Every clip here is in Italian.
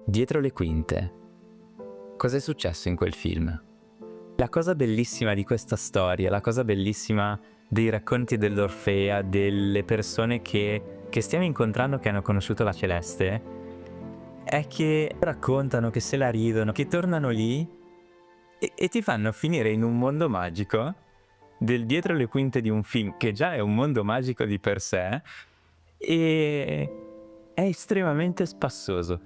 Dietro le quinte. Cos'è successo in quel film? La cosa bellissima di questa storia, la cosa bellissima dei racconti dell'Orfea, delle persone che stiamo incontrando che hanno conosciuto la Celeste, è che raccontano, che se la ridono, che tornano lì e ti fanno finire in un mondo magico del dietro le quinte di un film che già è un mondo magico di per sé e è estremamente spassoso.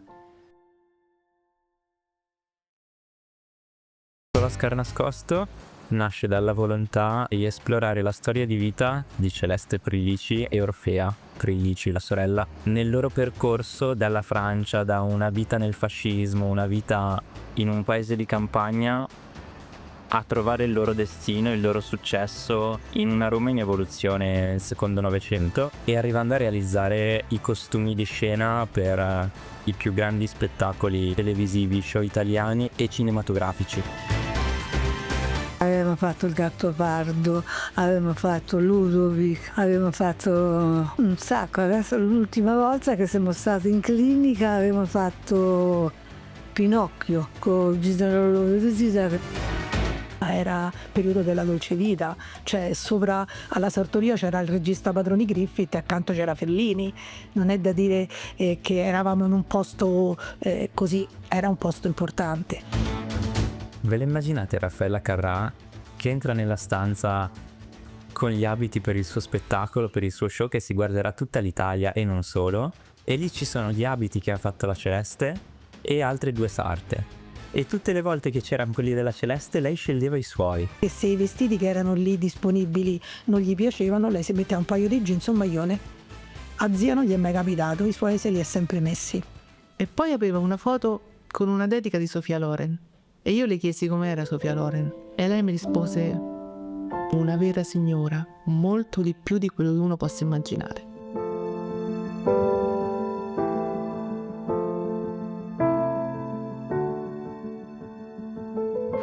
L'Oscar nascosto nasce dalla volontà di esplorare la storia di vita di Celeste Prilici e Orfea Prilici, la sorella, nel loro percorso dalla Francia, da una vita nel fascismo, una vita in un paese di campagna, a trovare il loro destino, il loro successo in una Roma in evoluzione nel secondo Novecento e arrivando a realizzare i costumi di scena per i più grandi spettacoli televisivi, show italiani e cinematografici. Avevamo fatto il Gattopardo, avevamo fatto Ludovic, avevamo fatto un sacco. Adesso l'ultima volta che siamo stati in clinica avevamo fatto Pinocchio con Gitano Lovesita. Era periodo della dolce vita, cioè sopra alla sartoria c'era il regista Padroni Griffith e accanto c'era Fellini. Non è da dire che eravamo in un posto così, era un posto importante. Ve le immaginate Raffaella Carrà che entra nella stanza con gli abiti per il suo spettacolo, per il suo show che si guarderà tutta l'Italia e non solo, e lì ci sono gli abiti che ha fatto la Celeste e altre 2 sarte. E tutte le volte che c'erano quelli della Celeste lei sceglieva i suoi. E se i vestiti che erano lì disponibili non gli piacevano, lei si metteva un paio di jeans e un maglione. A zia non gli è mai capitato, i suoi se li è sempre messi. E poi aveva una foto con una dedica di Sofia Loren. E io le chiesi com'era Sofia Loren. E lei mi rispose: una vera signora, molto di più di quello che uno possa immaginare.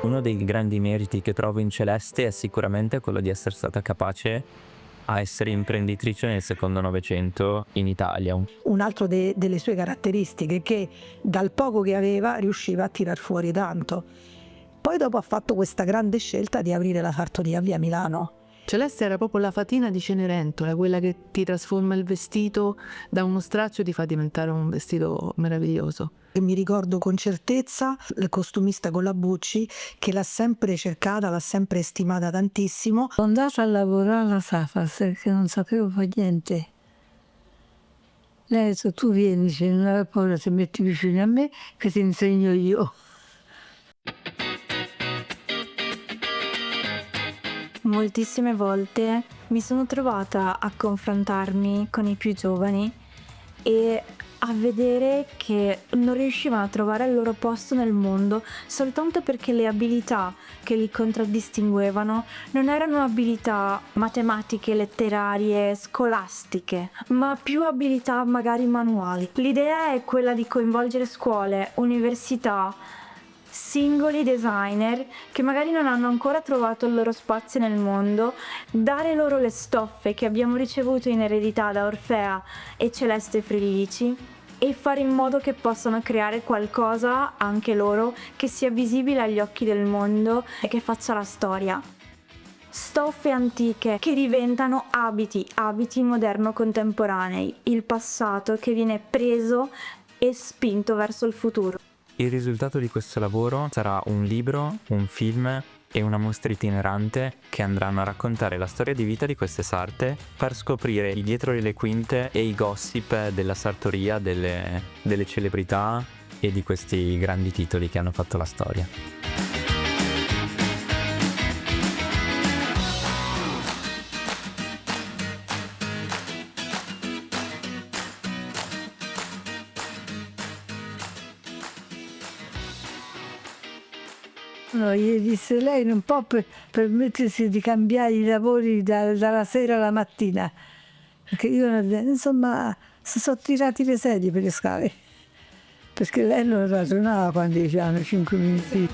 Uno dei grandi meriti che trovo in Celeste è sicuramente quello di essere stata capace a essere imprenditrice nel secondo Novecento in Italia. Un altro delle sue caratteristiche è che dal poco che aveva riusciva a tirar fuori tanto. Poi dopo ha fatto questa grande scelta di aprire la sartoria via Milano. Celeste era proprio la fatina di Cenerentola, quella che ti trasforma il vestito da uno straccio e ti fa diventare un vestito meraviglioso. E mi ricordo con certezza il costumista con la Bucci che l'ha sempre cercata, l'ha sempre stimata tantissimo. Sono andata a lavorare alla Safas perché non sapevo fare niente. Lei ha detto: tu vieni, se non hai paura, ti metti vicino a me che ti insegno io. Moltissime volte mi sono trovata a confrontarmi con i più giovani e a vedere che non riuscivano a trovare il loro posto nel mondo soltanto perché le abilità che li contraddistinguevano non erano abilità matematiche, letterarie, scolastiche, ma più abilità magari manuali. L'idea è quella di coinvolgere scuole, università, singoli designer che magari non hanno ancora trovato il loro spazio nel mondo, dare loro le stoffe che abbiamo ricevuto in eredità da Orfea e Celeste Prilici e fare in modo che possano creare qualcosa anche loro che sia visibile agli occhi del mondo e che faccia la storia. Stoffe antiche che diventano abiti moderno contemporanei, il passato che viene preso e spinto verso il futuro. Il risultato di questo lavoro sarà un libro, un film e una mostra itinerante che andranno a raccontare la storia di vita di queste sarte, per scoprire i dietro le quinte e i gossip della sartoria, delle celebrità e di questi grandi titoli che hanno fatto la storia. No, gli disse: lei non può permettersi di cambiare i lavori dalla sera alla mattina, perché io insomma si sono tirati le sedie per le scale, perché lei non ragionava quando dicevano 5 minuti.